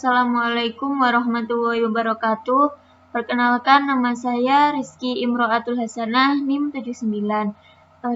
Assalamualaikum warahmatullahi wabarakatuh. Perkenalkan, nama saya Rizky Imro'atul Hasanah, NIM 79.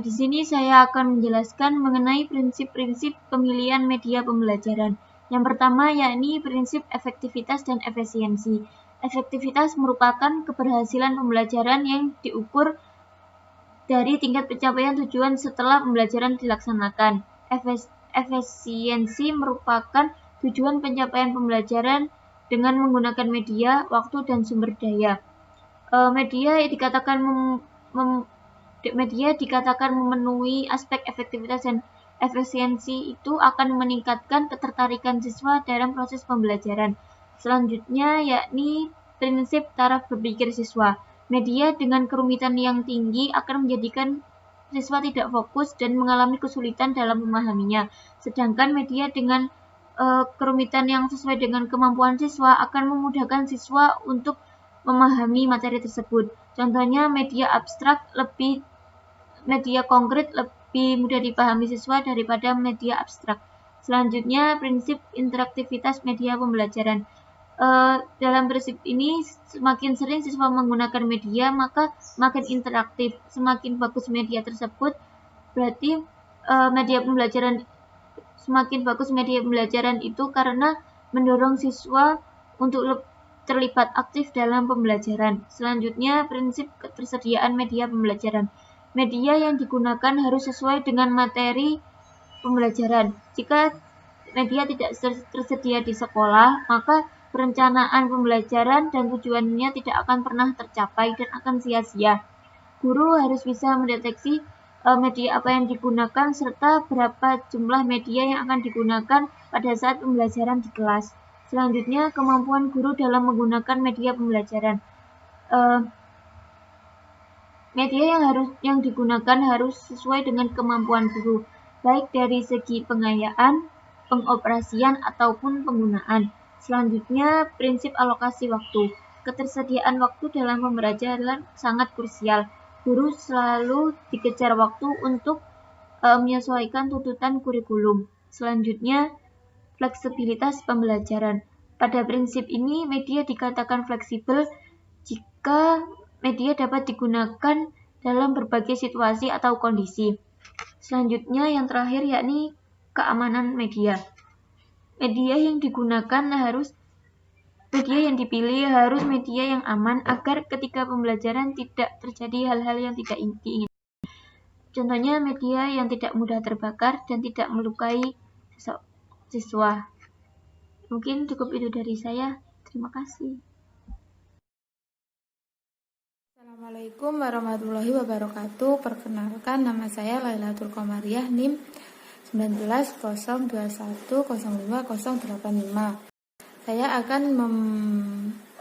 Di sini saya akan menjelaskan mengenai prinsip-prinsip pemilihan media pembelajaran. Yang pertama yakni prinsip efektivitas dan efisiensi. Efektivitas merupakan keberhasilan pembelajaran yang diukur dari tingkat pencapaian tujuan setelah pembelajaran dilaksanakan. Efisiensi merupakan tujuan pencapaian pembelajaran dengan menggunakan media, waktu, dan sumber daya. Media dikatakan memenuhi aspek efektivitas dan efisiensi itu akan meningkatkan ketertarikan siswa dalam proses pembelajaran. Selanjutnya yakni prinsip taraf berpikir siswa. Media dengan kerumitan yang tinggi akan menjadikan siswa tidak fokus dan mengalami kesulitan dalam memahaminya. Sedangkan media dengan kerumitan yang sesuai dengan kemampuan siswa akan memudahkan siswa untuk memahami materi tersebut. Contohnya media konkret lebih mudah dipahami siswa daripada media abstrak. Selanjutnya prinsip interaktivitas media pembelajaran. Dalam prinsip ini, semakin sering siswa menggunakan media, maka semakin interaktif. Semakin bagus media tersebut, berarti semakin bagus media pembelajaran itu karena mendorong siswa untuk terlibat aktif dalam pembelajaran. Selanjutnya, prinsip ketersediaan media pembelajaran. Media yang digunakan harus sesuai dengan materi pembelajaran. Jika media tidak tersedia di sekolah, maka perencanaan pembelajaran dan tujuannya tidak akan pernah tercapai dan akan sia-sia. Guru harus bisa mendeteksi media apa yang digunakan serta berapa jumlah media yang akan digunakan pada saat pembelajaran di kelas. Selanjutnya, kemampuan guru dalam menggunakan media pembelajaran. Media yang digunakan harus sesuai dengan kemampuan guru, baik dari segi pengayaan, pengoperasian, ataupun penggunaan. Selanjutnya, prinsip alokasi waktu. Ketersediaan waktu dalam pembelajaran sangat krusial. Guru selalu dikejar waktu untuk menyesuaikan tuntutan kurikulum. Selanjutnya, fleksibilitas pembelajaran. Pada prinsip ini, media dikatakan fleksibel jika media dapat digunakan dalam berbagai situasi atau kondisi. Selanjutnya, yang terakhir yakni keamanan media. Media yang dipilih harus media yang aman agar ketika pembelajaran tidak terjadi hal-hal yang tidak diinginkan. Contohnya media yang tidak mudah terbakar dan tidak melukai siswa. Mungkin cukup itu dari saya. Terima kasih. Assalamualaikum warahmatullahi wabarakatuh. Perkenalkan, nama saya Lailatul Komariah, NIM 1902105085. Saya akan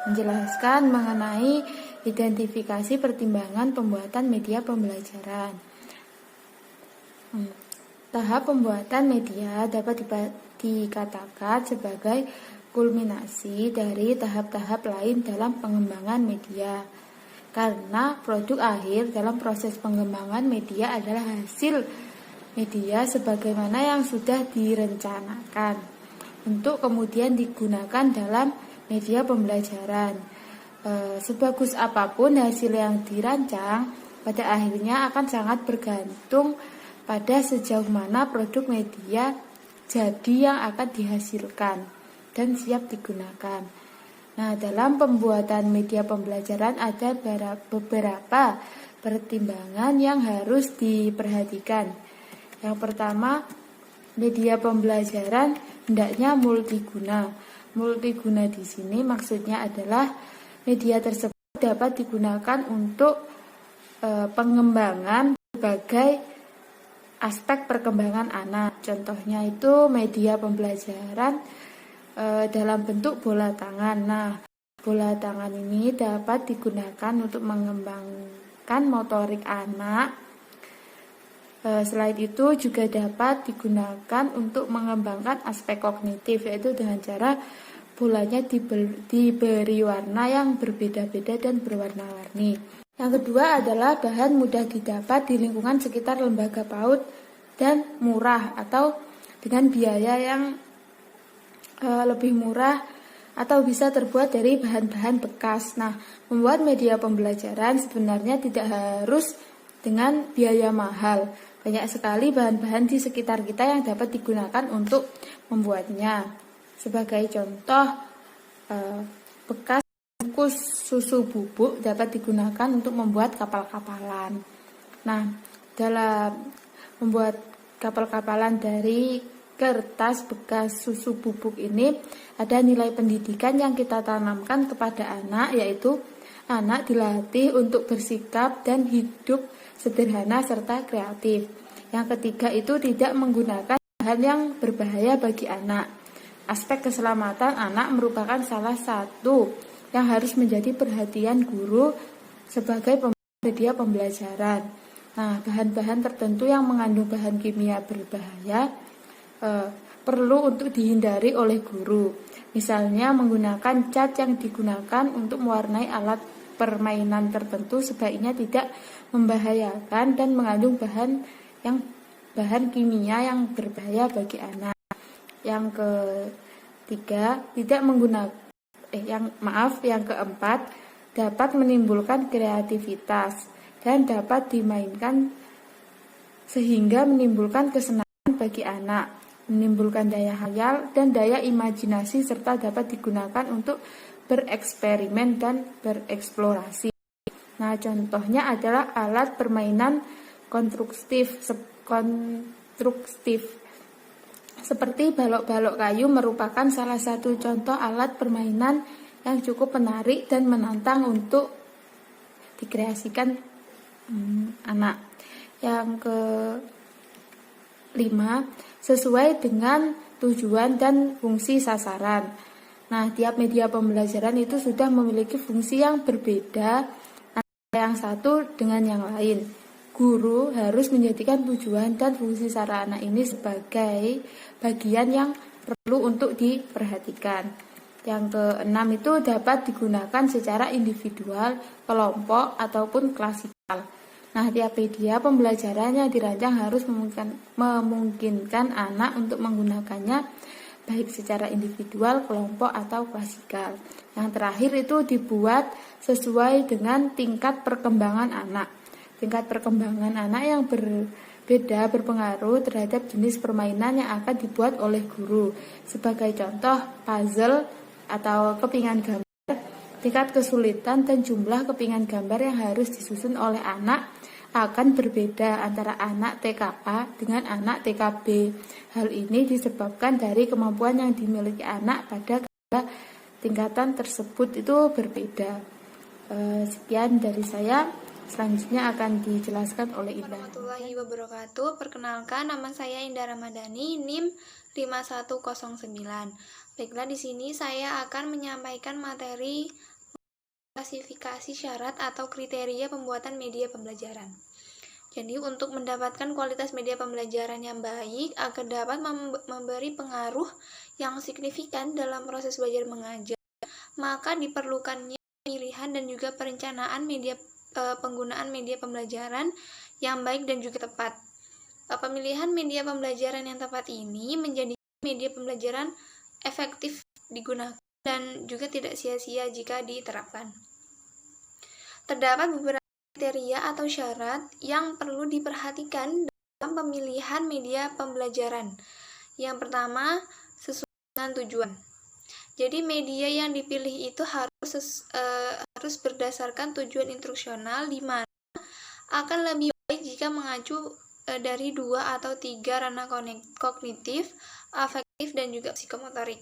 menjelaskan mengenai identifikasi pertimbangan pembuatan media pembelajaran. Tahap pembuatan media dapat dikatakan sebagai kulminasi dari tahap-tahap lain dalam pengembangan media. Karena produk akhir dalam proses pengembangan media adalah hasil media sebagaimana yang sudah direncanakan untuk kemudian digunakan dalam media pembelajaran. Sebagus apapun hasil yang dirancang, pada akhirnya akan sangat bergantung pada sejauh mana produk media jadi yang akan dihasilkan dan siap digunakan. Nah, dalam pembuatan media pembelajaran ada beberapa pertimbangan yang harus diperhatikan. Yang pertama, media pembelajaran hendaknya multiguna. Multiguna di sini maksudnya adalah media tersebut dapat digunakan untuk pengembangan berbagai aspek perkembangan anak. Contohnya itu media pembelajaran dalam bentuk bola tangan. Nah, bola tangan ini dapat digunakan untuk mengembangkan motorik anak. Selain itu juga dapat digunakan untuk mengembangkan aspek kognitif, yaitu dengan cara bolanya diberi warna yang berbeda-beda dan berwarna-warni. Yang kedua adalah bahan mudah didapat di lingkungan sekitar lembaga PAUD dan murah atau dengan biaya yang lebih murah atau bisa terbuat dari bahan-bahan bekas. Nah, membuat media pembelajaran sebenarnya tidak harus dengan biaya mahal. Banyak sekali bahan-bahan di sekitar kita yang dapat digunakan untuk membuatnya. Sebagai contoh, bekas bungkus susu bubuk dapat digunakan untuk membuat kapal-kapalan. Nah, dalam membuat kapal-kapalan dari kertas bekas susu bubuk ini ada nilai pendidikan yang kita tanamkan kepada anak, yaitu anak dilatih untuk bersikap dan hidup sederhana serta kreatif. Yang ketiga itu tidak menggunakan bahan yang berbahaya bagi anak. Aspek keselamatan anak merupakan salah satu yang harus menjadi perhatian guru sebagai media pembelajaran. Nah, bahan-bahan tertentu yang mengandung bahan kimia berbahaya perlu untuk dihindari oleh guru. Misalnya menggunakan cat yang digunakan untuk mewarnai alat permainan tertentu sebaiknya tidak membahayakan dan mengandung bahan kimia yang berbahaya bagi anak. Yang ketiga, yang keempat, dapat menimbulkan kreativitas dan dapat dimainkan sehingga menimbulkan kesenangan bagi anak, menimbulkan daya hayal dan daya imajinasi serta dapat digunakan untuk bereksperimen dan bereksplorasi. Nah, contohnya adalah alat permainan konstruktif seperti balok-balok kayu merupakan salah satu contoh alat permainan yang cukup menarik dan menantang untuk dikreasikan anak. Yang kelima, sesuai dengan tujuan dan fungsi sasaran. Nah, tiap media pembelajaran itu sudah memiliki fungsi yang berbeda antara yang satu dengan yang lain. Guru harus menjadikan tujuan dan fungsi sarana ini sebagai bagian yang perlu untuk diperhatikan. Yang keenam itu dapat digunakan secara individual, kelompok, ataupun klasikal. Nah, tiap media pembelajaran yang dirancang harus memungkinkan anak untuk menggunakannya baik secara individual, kelompok, atau klasikal. Yang terakhir itu dibuat sesuai dengan tingkat perkembangan anak. Tingkat perkembangan anak yang berbeda berpengaruh terhadap jenis permainan yang akan dibuat oleh guru. Sebagai contoh, puzzle atau kepingan gambar, tingkat kesulitan dan jumlah kepingan gambar yang harus disusun oleh anak akan berbeda antara anak TKA dengan anak TKB. Hal ini disebabkan dari kemampuan yang dimiliki anak pada tingkatan tersebut itu berbeda. Sekian dari saya. Selanjutnya akan dijelaskan oleh Indah. Warahmatullahi wabarakatuh. Perkenalkan, nama saya Indah Ramadhani, NIM 5109. Baiklah, di sini saya akan menyampaikan materi klasifikasi syarat atau kriteria pembuatan media pembelajaran. Jadi, untuk mendapatkan kualitas media pembelajaran yang baik agar dapat memberi pengaruh yang signifikan dalam proses belajar mengajar, maka diperlukannya pilihan dan juga perencanaan penggunaan media pembelajaran yang baik dan juga tepat. Pemilihan media pembelajaran yang tepat ini menjadi media pembelajaran efektif digunakan dan juga tidak sia-sia jika diterapkan. Terdapat beberapa kriteria atau syarat yang perlu diperhatikan dalam pemilihan media pembelajaran. Yang pertama, sesuai dengan tujuan. Jadi media yang dipilih itu harus berdasarkan tujuan instruksional, di mana akan lebih baik jika mengacu dari 2 atau 3 ranah kognitif, afektif, dan juga psikomotorik.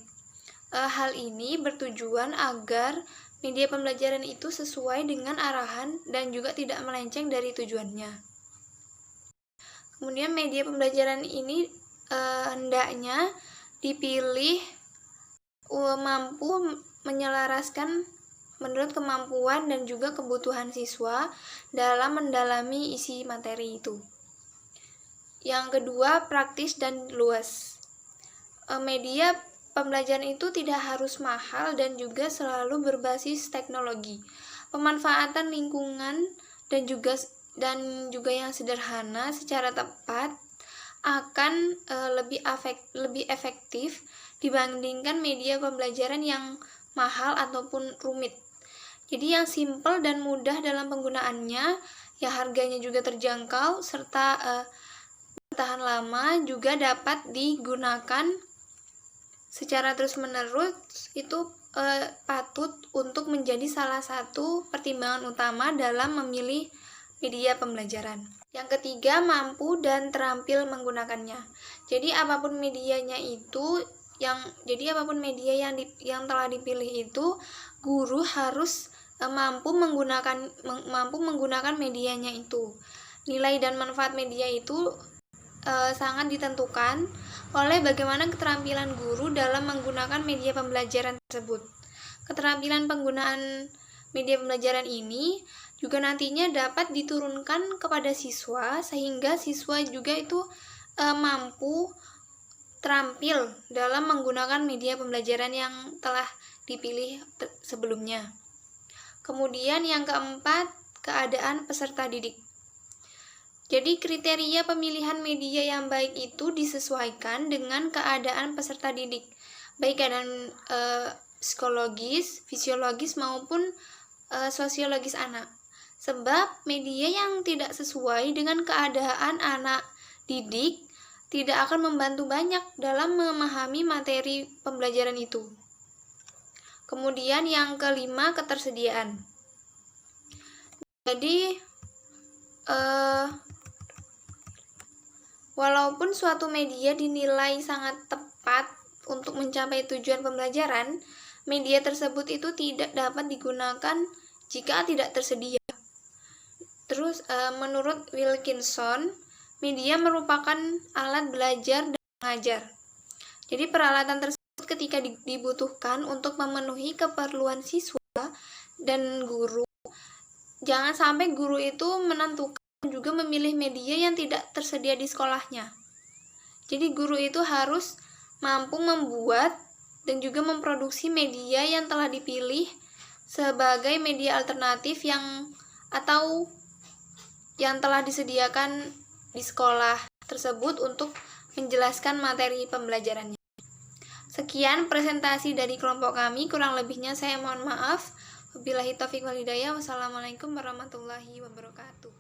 Hal ini bertujuan agar media pembelajaran itu sesuai dengan arahan dan juga tidak melenceng dari tujuannya. Kemudian media pembelajaran ini hendaknya dipilih mampu menyelaraskan menurut kemampuan dan juga kebutuhan siswa dalam mendalami isi materi itu. Yang kedua, praktis dan luas. Media pembelajaran itu tidak harus mahal dan juga selalu berbasis teknologi. Pemanfaatan lingkungan dan juga yang sederhana secara tepat akan lebih efektif dibandingkan media pembelajaran yang mahal ataupun rumit. Jadi yang simple dan mudah dalam penggunaannya, ya harganya juga terjangkau, serta bertahan lama, juga dapat digunakan secara terus-menerus, itu patut untuk menjadi salah satu pertimbangan utama dalam memilih media pembelajaran. Yang ketiga, mampu dan terampil menggunakannya. Jadi apapun medianya itu, apapun media yang telah dipilih itu, guru harus mampu menggunakan medianya itu. Nilai dan manfaat media itu sangat ditentukan oleh bagaimana keterampilan guru dalam menggunakan media pembelajaran tersebut. Keterampilan penggunaan media pembelajaran ini juga nantinya dapat diturunkan kepada siswa, sehingga siswa juga itu mampu terampil dalam menggunakan media pembelajaran yang telah dipilih sebelumnya. Kemudian yang keempat, keadaan peserta didik. Jadi kriteria pemilihan media yang baik itu disesuaikan dengan keadaan peserta didik, baik keadaan psikologis, fisiologis maupun sosiologis anak. Sebab media yang tidak sesuai dengan keadaan anak didik tidak akan membantu banyak dalam memahami materi pembelajaran itu. Kemudian yang kelima, ketersediaan. Jadi walaupun suatu media dinilai sangat tepat untuk mencapai tujuan pembelajaran, media tersebut itu tidak dapat digunakan jika tidak tersedia. Terus menurut Wilkinson, media merupakan alat belajar dan mengajar. Jadi peralatan tersebut ketika dibutuhkan untuk memenuhi keperluan siswa dan guru, jangan sampai guru itu menentukan juga memilih media yang tidak tersedia di sekolahnya. Jadi guru itu harus mampu membuat dan juga memproduksi media yang telah dipilih sebagai media alternatif yang telah disediakan di sekolah tersebut untuk menjelaskan materi pembelajarannya. Sekian presentasi dari kelompok kami, kurang lebihnya saya mohon maaf. Wabillahi taufiq wal hidayah. Wassalamualaikum warahmatullahi wabarakatuh.